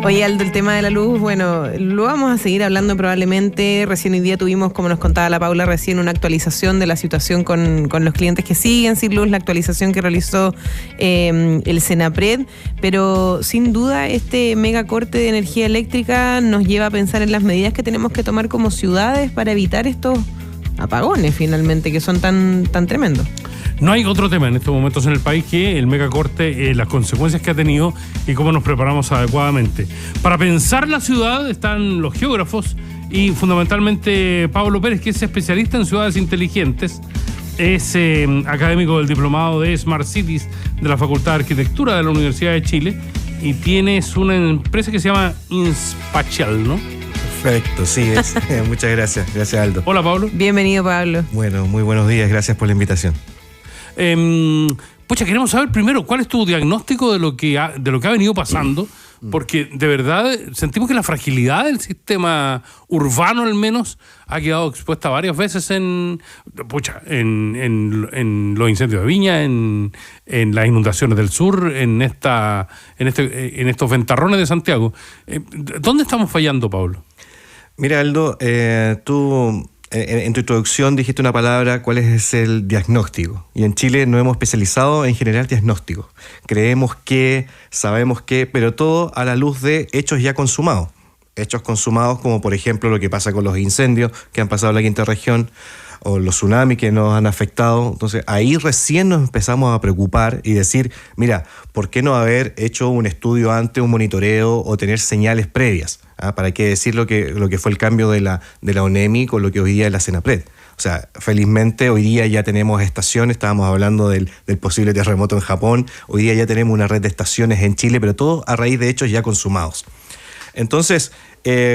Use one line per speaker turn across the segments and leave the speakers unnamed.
Oye, Aldo, el tema de la luz, bueno, lo vamos a seguir hablando probablemente. Recién hoy día tuvimos, como nos contaba la Paula recién, una actualización de la situación con los clientes que siguen sin luz, la actualización que realizó el Senapred, pero sin duda este mega corte de energía eléctrica nos lleva a pensar en las medidas que tenemos que tomar como ciudades para evitar estos apagones finalmente, que son tan tremendos.
No hay otro tema en estos momentos en el país que el megacorte, las consecuencias que ha tenido y cómo nos preparamos adecuadamente. Para pensar la ciudad están los geógrafos y fundamentalmente Pablo Pérez, que es especialista en ciudades inteligentes, es académico del diplomado de Smart Cities de la Facultad de Arquitectura de la Universidad de Chile y tienes una empresa que se llama Inspatial, ¿no?
Perfecto, sí, muchas gracias. Gracias, Aldo.
Hola, Pablo.
Bienvenido, Pablo.
Bueno, muy buenos días, gracias por la invitación.
Queremos saber primero cuál es tu diagnóstico de lo que ha venido pasando, porque de verdad sentimos que la fragilidad del sistema urbano al menos ha quedado expuesta varias veces en los incendios de Viña, en las inundaciones del sur, en estos ventarrones de Santiago. ¿Dónde estamos fallando, Pablo?
Mira, Aldo, tú en tu introducción dijiste una palabra, ¿cuál es el diagnóstico? Y en Chile nos hemos especializado en generar diagnósticos. Creemos que, sabemos que, pero todo a la luz de hechos ya consumados. Hechos consumados como por ejemplo lo que pasa con los incendios que han pasado en la quinta región o los tsunamis que nos han afectado. Entonces ahí recién nos empezamos a preocupar y decir, mira, ¿por qué no haber hecho un estudio antes, un monitoreo o tener señales previas? ¿Para qué decir lo que fue el cambio de la ONEMI con lo que hoy día es la Senapred? O sea, felizmente hoy día ya tenemos estaciones, estábamos hablando del posible terremoto en Japón, hoy día ya tenemos una red de estaciones en Chile, pero todo a raíz de hechos ya consumados. Entonces,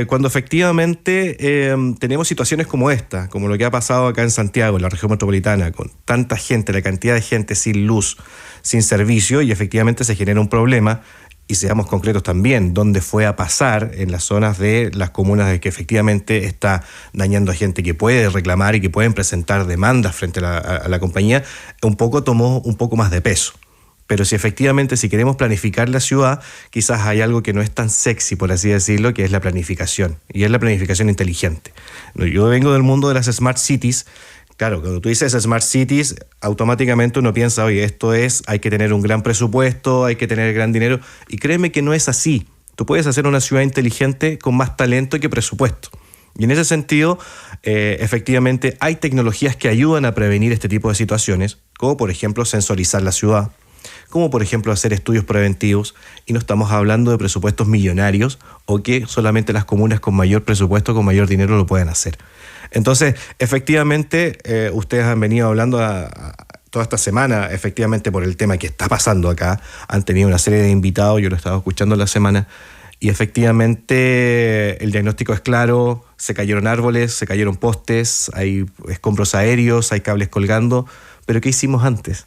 cuando efectivamente tenemos situaciones como esta, como lo que ha pasado acá en Santiago, en la región metropolitana, con tanta gente, la cantidad de gente sin luz, sin servicio, y efectivamente se genera un problema, y seamos concretos también, dónde fue a pasar en las zonas de las comunas de que efectivamente está dañando a gente que puede reclamar y que pueden presentar demandas frente a la compañía, tomó un poco más de peso. Pero si efectivamente, si queremos planificar la ciudad, quizás hay algo que no es tan sexy, por así decirlo, que es la planificación, y es la planificación inteligente. Yo vengo del mundo de las Smart Cities. Claro, cuando tú dices Smart Cities, automáticamente uno piensa, oye, hay que tener un gran presupuesto, hay que tener gran dinero, y créeme que no es así. Tú puedes hacer una ciudad inteligente con más talento que presupuesto. Y en ese sentido, efectivamente, hay tecnologías que ayudan a prevenir este tipo de situaciones, como por ejemplo sensorizar la ciudad, como por ejemplo hacer estudios preventivos, y no estamos hablando de presupuestos millonarios o que solamente las comunas con mayor presupuesto, con mayor dinero lo pueden hacer. Entonces, efectivamente, ustedes han venido hablando toda esta semana, efectivamente, por el tema que está pasando acá. Han tenido una serie de invitados, yo lo he estado escuchando la semana, y efectivamente el diagnóstico es claro: se cayeron árboles, se cayeron postes, hay escombros aéreos, hay cables colgando, pero ¿qué hicimos antes?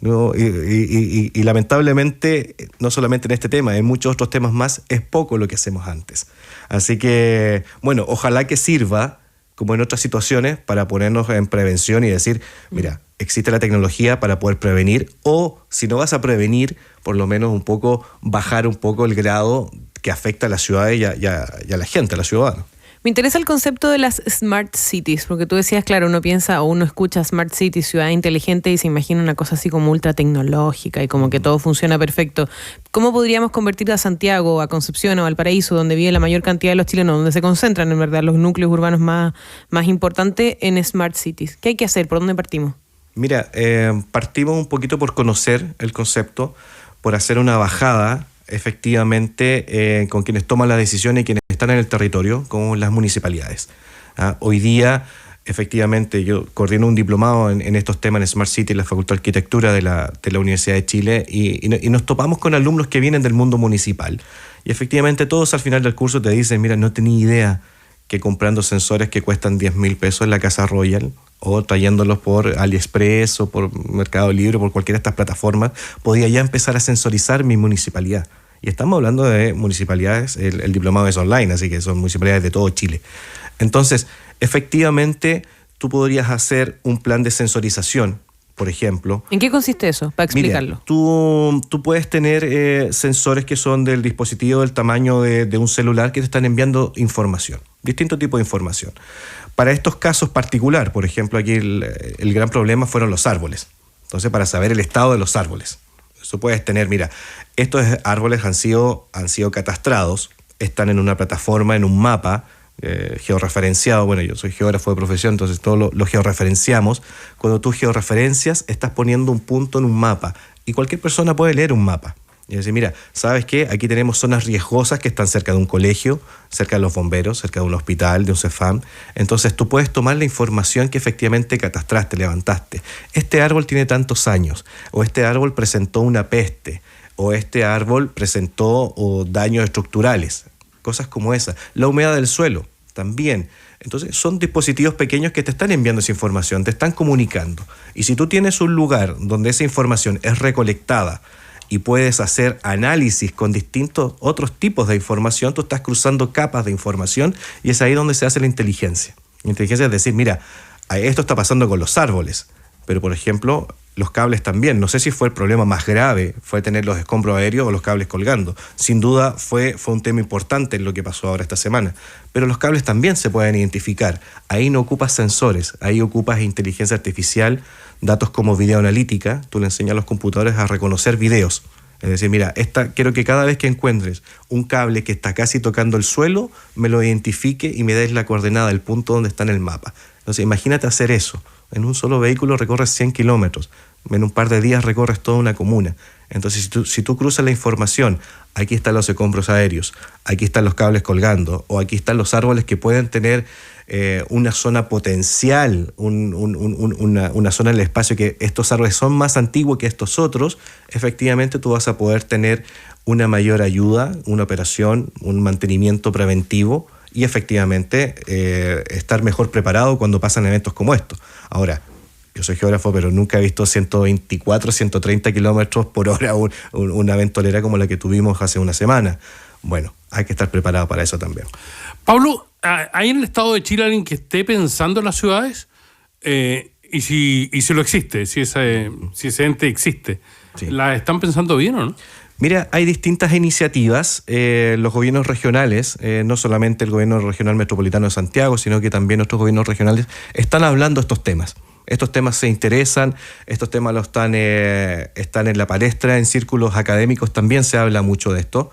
¿No? Y lamentablemente, no solamente en este tema, en muchos otros temas más, es poco lo que hacemos antes. Así que, bueno, ojalá que sirva, como en otras situaciones, para ponernos en prevención y decir, mira, existe la tecnología para poder prevenir, o si no vas a prevenir, por lo menos un poco, bajar un poco el grado que afecta a la ciudad y a la gente, a los ciudadanos.
Me interesa el concepto de las Smart Cities, porque tú decías, claro, uno piensa o uno escucha Smart Cities, ciudad inteligente, y se imagina una cosa así como ultra tecnológica y como que todo funciona perfecto. ¿Cómo podríamos convertir a Santiago, a Concepción o Valparaíso, donde vive la mayor cantidad de los chilenos, donde se concentran en verdad los núcleos urbanos más importantes, en Smart Cities? ¿Qué hay que hacer? ¿Por dónde partimos?
Mira, partimos un poquito por conocer el concepto, por hacer una bajada efectivamente con quienes toman las decisiones y quienes están en el territorio, como las municipalidades. Hoy día, efectivamente, yo coordino un diplomado en estos temas en Smart City en la Facultad de Arquitectura de la Universidad de Chile, y nos topamos con alumnos que vienen del mundo municipal. Y efectivamente todos al final del curso te dicen, mira, no tenía idea que comprando sensores que cuestan 10.000 pesos en la Casa Royal, o trayéndolos por AliExpress o por Mercado Libre, por cualquiera de estas plataformas, podía ya empezar a sensorizar mi municipalidad. Y estamos hablando de municipalidades, el diplomado es online, así que son municipalidades de todo Chile. Entonces, efectivamente, tú podrías hacer un plan de sensorización por ejemplo.
¿En qué consiste eso? Para explicarlo.
Mira, tú puedes tener sensores que son del dispositivo del tamaño de un celular que te están enviando información, distinto tipo de información. Para estos casos particular, por ejemplo, aquí el gran problema fueron los árboles. Entonces, para saber el estado de los árboles. Eso puedes tener, mira, estos árboles han sido catastrados, están en una plataforma, en un mapa georreferenciado. Bueno, yo soy geógrafo de profesión, entonces todo lo georreferenciamos. Cuando tú georreferencias, estás poniendo un punto en un mapa y cualquier persona puede leer un mapa. Y decir, mira, ¿sabes qué? Aquí tenemos zonas riesgosas que están cerca de un colegio, cerca de los bomberos, cerca de un hospital, de un CEFAM. Entonces tú puedes tomar la información que efectivamente catastraste, levantaste. Este árbol tiene tantos años, o este árbol presentó una peste, o este árbol presentó daños estructurales, cosas como esa. La humedad del suelo también. Entonces son dispositivos pequeños que te están enviando esa información, te están comunicando. Y si tú tienes un lugar donde esa información es recolectada, y puedes hacer análisis con distintos otros tipos de información, tú estás cruzando capas de información y es ahí donde se hace la inteligencia. La inteligencia es decir, mira, esto está pasando con los árboles, pero por ejemplo, los cables también. No sé si fue el problema más grave, fue tener los escombros aéreos o los cables colgando. Sin duda fue un tema importante en lo que pasó ahora esta semana. Pero los cables también se pueden identificar. Ahí no ocupas sensores, ahí ocupas inteligencia artificial, datos como videoanalítica. Tú le enseñas a los computadores a reconocer videos. Es decir, mira, quiero que cada vez que encuentres un cable que está casi tocando el suelo, me lo identifique y me des la coordenada del punto donde está en el mapa. Entonces, imagínate hacer eso. En un solo vehículo recorres 100 kilómetros. En un par de días recorres toda una comuna. Entonces, si tú cruzas la información, aquí están los escombros aéreos, aquí están los cables colgando, o aquí están los árboles que pueden tener una zona potencial, una zona en el espacio que estos árboles son más antiguos que estos otros, efectivamente tú vas a poder tener una mayor ayuda, una operación, un mantenimiento preventivo y efectivamente estar mejor preparado cuando pasan eventos como estos. Ahora, yo soy geógrafo, pero nunca he visto 124, 130 kilómetros por hora una ventolera como la que tuvimos hace una semana. Bueno, hay que estar preparado para eso también.
Pablo, ¿hay en el estado de Chile alguien que esté pensando en las ciudades? Y si lo existe, si ese ente existe, sí. ¿La están pensando bien o no?
Mira, hay distintas iniciativas, los gobiernos regionales, no solamente el gobierno regional metropolitano de Santiago, sino que también otros gobiernos regionales están hablando de estos temas. Estos temas se interesan, estos temas están en la palestra, en círculos académicos también se habla mucho de esto,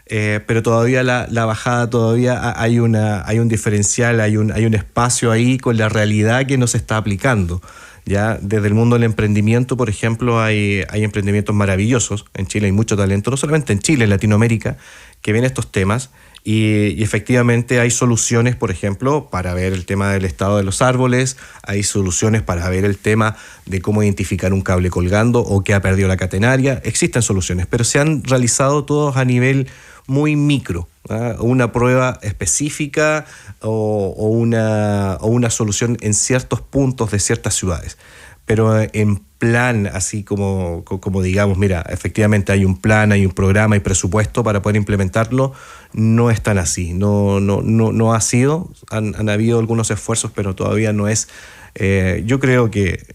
pero todavía la bajada, todavía hay un diferencial, hay un espacio ahí con la realidad que no se está aplicando. Ya desde el mundo del emprendimiento, por ejemplo, hay emprendimientos maravillosos. En Chile hay mucho talento, no solamente en Chile, en Latinoamérica, que ven estos temas y efectivamente hay soluciones, por ejemplo, para ver el tema del estado de los árboles, hay soluciones para ver el tema de cómo identificar un cable colgando o que ha perdido la catenaria. Existen soluciones, pero se han realizado todos a nivel muy micro, ¿eh? Una prueba específica o una solución en ciertos puntos de ciertas ciudades. Pero en plan, así como digamos, mira, efectivamente hay un plan, hay un programa, hay presupuesto para poder implementarlo, no es tan así. No ha sido, han habido algunos esfuerzos, pero todavía no es. Yo creo que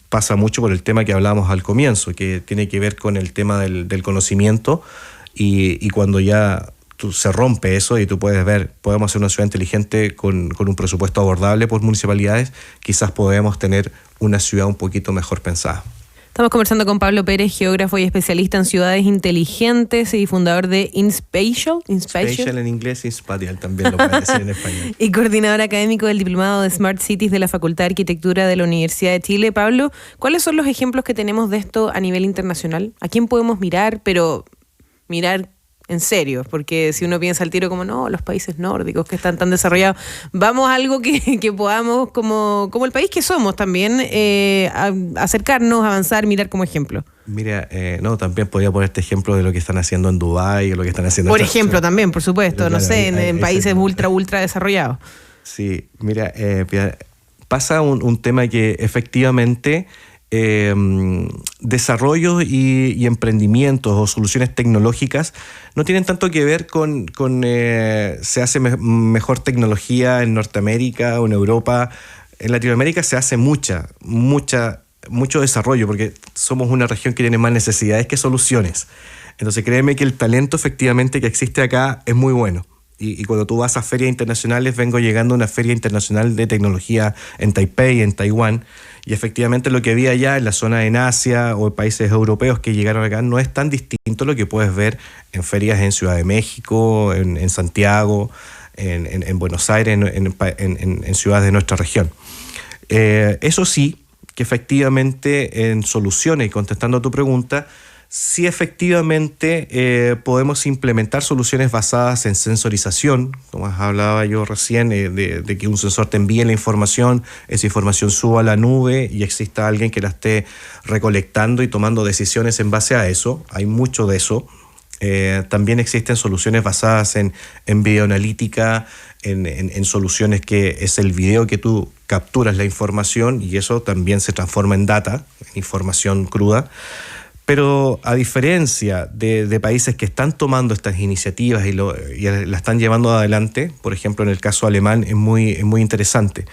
pasa mucho por el tema que hablábamos al comienzo, que tiene que ver con el tema del conocimiento. Y cuando ya se rompe eso y tú puedes ver, podemos hacer una ciudad inteligente con un presupuesto abordable por municipalidades, quizás podemos tener una ciudad un poquito mejor pensada.
Estamos conversando con Pablo Pérez, geógrafo y especialista en ciudades inteligentes y fundador de InSpatial.
InSpatial en inglés, InSpatial también lo pueden decir en español.
Y coordinador académico del Diplomado de Smart Cities de la Facultad de Arquitectura de la Universidad de Chile. Pablo, ¿cuáles son los ejemplos que tenemos de esto a nivel internacional? ¿A quién podemos mirar, pero mirar en serio? Porque si uno piensa al tiro como, no, los países nórdicos que están tan desarrollados, vamos a algo que podamos, como el país que somos también, acercarnos, avanzar, mirar como ejemplo.
Mira, también podría poner este ejemplo de lo que están haciendo en Dubái o lo que están haciendo
por ejemplo también, por supuesto, pero, no claro, sé, en países ultra desarrollados.
Sí, mira, pasa un tema que efectivamente desarrollos y emprendimientos o soluciones tecnológicas no tienen tanto que ver con se hace mejor tecnología en Norteamérica o en Europa. En Latinoamérica se hace mucha mucho desarrollo, porque somos una región que tiene más necesidades que soluciones. Entonces créeme que el talento efectivamente que existe acá es muy bueno. Y cuando tú vas a ferias internacionales, vengo llegando a una feria internacional de tecnología en Taipei, en Taiwán, y efectivamente lo que vi allá en la zona en Asia o en países europeos que llegaron acá no es tan distinto a lo que puedes ver en ferias en Ciudad de México, en Santiago, en Buenos Aires, en ciudades de nuestra región. Eso sí, que efectivamente en soluciones, y contestando a tu pregunta, sí efectivamente podemos implementar soluciones basadas en sensorización, como hablaba yo recién, de que un sensor te envíe la información, esa información suba a la nube y exista alguien que la esté recolectando y tomando decisiones en base a eso. Hay mucho de eso. También existen soluciones basadas en videoanalítica, en soluciones que es el video que tú capturas la información y eso también se transforma en data, en información cruda. Pero a diferencia de países que están tomando estas iniciativas y la están llevando adelante, por ejemplo en el caso alemán es muy interesante,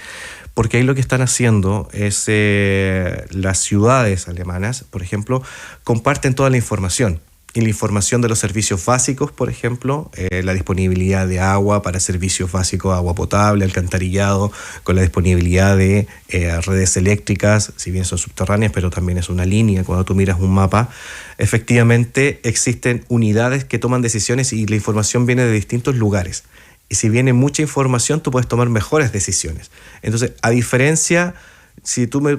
porque ahí lo que están haciendo es las ciudades alemanas, por ejemplo, comparten toda la información. Y la información de los servicios básicos, por ejemplo, la disponibilidad de agua para servicios básicos, agua potable, alcantarillado, con la disponibilidad de redes eléctricas, si bien son subterráneas, pero también es una línea. Cuando tú miras un mapa, efectivamente existen unidades que toman decisiones y la información viene de distintos lugares. Y si viene mucha información, tú puedes tomar mejores decisiones. Entonces, a diferencia... Si tú me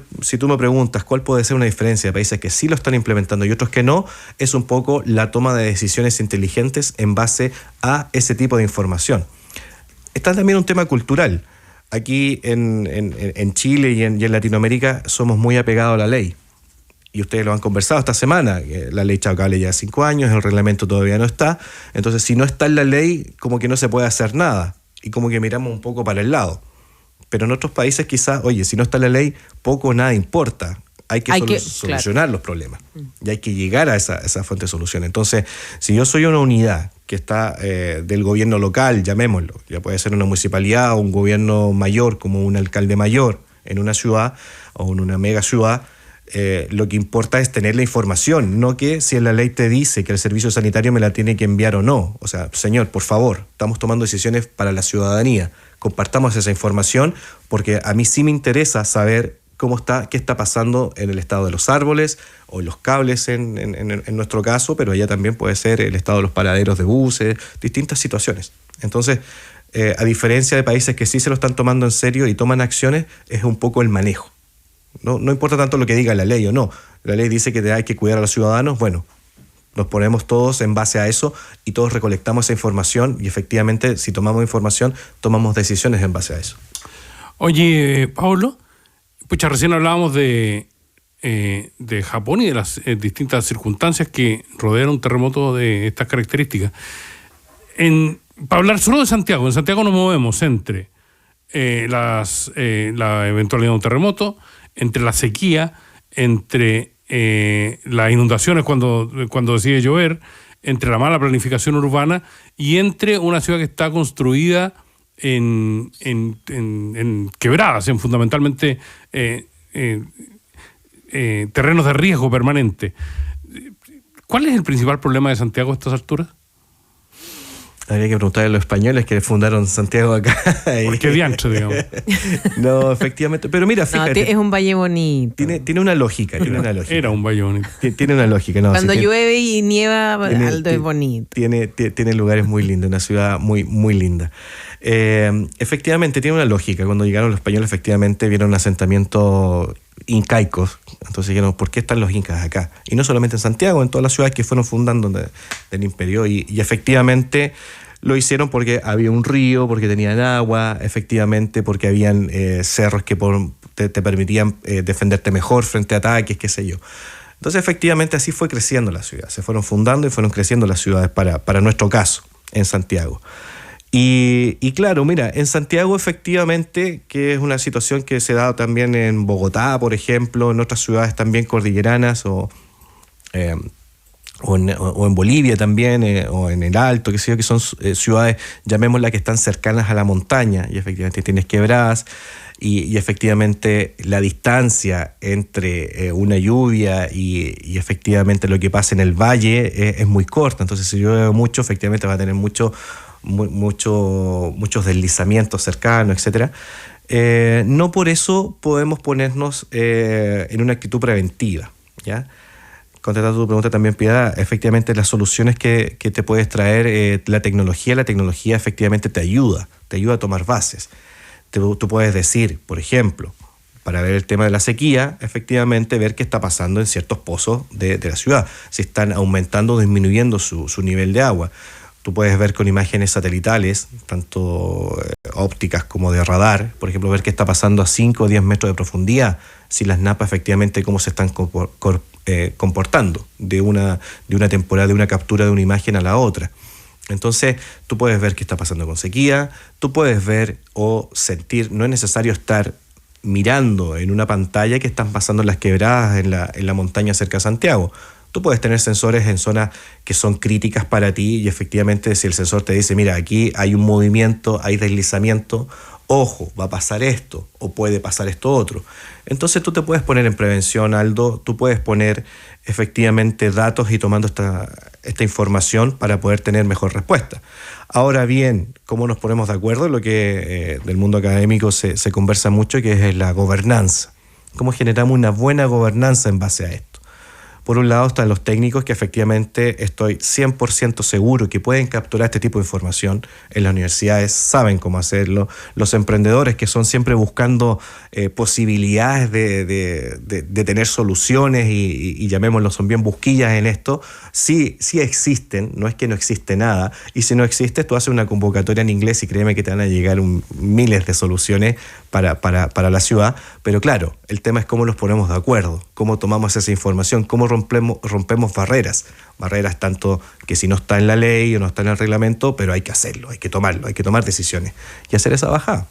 preguntas cuál puede ser una diferencia de países que sí lo están implementando y otros que no, es un poco la toma de decisiones inteligentes en base a ese tipo de información. Está también un tema cultural. Aquí en Chile y en Latinoamérica somos muy apegados a la ley. Y ustedes lo han conversado esta semana. La ley Chacable ya 5 años, el reglamento todavía no está. Entonces, si no está en la ley, como que no se puede hacer nada. Y como que miramos un poco para el lado. Pero en otros países quizás, oye, si no está la ley, poco o nada importa. Hay que solucionar los problemas. Y hay que llegar a esa fuente de solución. Entonces, si yo soy una unidad que está del gobierno local, llamémoslo, ya puede ser una municipalidad o un gobierno mayor, como un alcalde mayor en una ciudad o en una mega ciudad, lo que importa es tener la información, no que si en la ley te dice que el servicio sanitario me la tiene que enviar o no. O sea, señor, por favor, estamos tomando decisiones para la ciudadanía. Compartamos esa información porque a mí sí me interesa saber qué está pasando en el estado de los árboles o en los cables en nuestro caso, pero allá también puede ser el estado de los paraderos de buses, distintas situaciones. Entonces, a diferencia de países que sí se lo están tomando en serio y toman acciones, es un poco el manejo. No importa tanto lo que diga la ley o no. La ley dice que hay que cuidar a los ciudadanos, bueno, nos ponemos todos en base a eso y todos recolectamos esa información y efectivamente si tomamos información, tomamos decisiones en base a eso.
Oye, Pablo, pucha, recién hablábamos de Japón y de las distintas circunstancias que rodean un terremoto de estas características. Para hablar solo de Santiago, en Santiago nos movemos entre la eventualidad de un terremoto, entre la sequía, entre las inundaciones cuando decide llover, entre la mala planificación urbana y entre una ciudad que está construida en quebradas, en fundamentalmente terrenos de riesgo permanente. ¿Cuál es el principal problema de Santiago a estas alturas?
Habría que preguntarle a los españoles que fundaron Santiago acá.
¿Por qué diantre, digamos?
No, efectivamente. Pero mira, fíjate.
No, es un valle bonito.
Tiene una lógica.
Era un valle bonito.
Tiene una lógica. No,
cuando llueve y nieva, Aldo es bonito.
Tiene lugares muy lindos, una ciudad muy, muy linda. Efectivamente, tiene una lógica. Cuando llegaron los españoles, efectivamente, vieron un asentamiento incaicos. Entonces dijeron, ¿por qué están los incas acá? Y no solamente en Santiago, en todas las ciudades que fueron fundando del imperio. Y efectivamente lo hicieron porque había un río, porque tenían agua, efectivamente porque habían cerros que te permitían defenderte mejor frente a ataques, qué sé yo. Entonces efectivamente así fue creciendo la ciudad. Se fueron fundando y fueron creciendo las ciudades para nuestro caso, en Santiago. Y claro, mira, en Santiago efectivamente, que es una situación que se da también en Bogotá, por ejemplo, en otras ciudades también cordilleranas o en Bolivia también, o en el Alto, que sé yo, que son ciudades, llamémoslas, que están cercanas a la montaña y efectivamente tienes quebradas y efectivamente la distancia entre una lluvia y efectivamente lo que pasa en el valle es muy corta. Entonces, si llueve mucho, efectivamente va a tener muchos deslizamientos cercanos, etcétera. No por eso podemos ponernos en una actitud preventiva, ¿ya? Contestando tu pregunta también, Piedad, efectivamente las soluciones que te puedes traer, la tecnología efectivamente te ayuda a tomar bases. Tú puedes decir, por ejemplo, para ver el tema de la sequía, efectivamente ver qué está pasando en ciertos pozos de la ciudad, si están aumentando o disminuyendo su nivel de agua. Tú puedes ver con imágenes satelitales, tanto ópticas como de radar, por ejemplo, ver qué está pasando a 5 o 10 metros de profundidad, si las napas efectivamente cómo se están comportando de una temporada, de una captura de una imagen a la otra. Entonces, tú puedes ver qué está pasando con sequía, tú puedes ver o sentir, no es necesario estar mirando en una pantalla que están pasando las quebradas en la montaña cerca de Santiago. Tú puedes tener sensores en zonas que son críticas para ti y efectivamente si el sensor te dice, mira, aquí hay un movimiento, hay deslizamiento, ojo, va a pasar esto o puede pasar esto otro. Entonces tú te puedes poner en prevención, Aldo, tú puedes poner efectivamente datos y tomando esta información para poder tener mejor respuesta. Ahora bien, ¿cómo nos ponemos de acuerdo? Lo que del mundo académico se conversa mucho, que es la gobernanza. ¿Cómo generamos una buena gobernanza en base a esto? Por un lado están los técnicos que efectivamente estoy 100% seguro que pueden capturar este tipo de información. En las universidades saben cómo hacerlo. Los emprendedores que son siempre buscando posibilidades de tener soluciones y llamémoslo, son bien busquillas en esto. Sí existen, no es que no existe nada. Y si no existe, tú haces una convocatoria en inglés y créeme que te van a llegar miles de soluciones para la ciudad. Pero claro, el tema es cómo nos ponemos de acuerdo, cómo tomamos esa información, cómo rompemos barreras tanto que si no está en la ley o no está en el reglamento, pero hay que hacerlo, hay que tomarlo, hay que tomar decisiones y hacer esa bajada.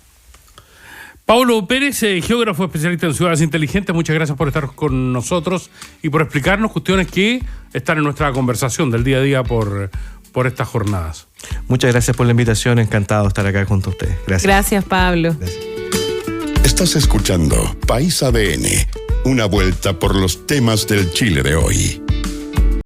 Paulo Pérez, geógrafo especialista en ciudades inteligentes, muchas gracias por estar con nosotros y por explicarnos cuestiones que están en nuestra conversación del día a día por estas jornadas. Muchas gracias por la invitación, encantado de estar acá junto a ustedes. Gracias.
Gracias, Pablo.
Gracias.
Estás escuchando País ADN, una vuelta por los temas del Chile de hoy.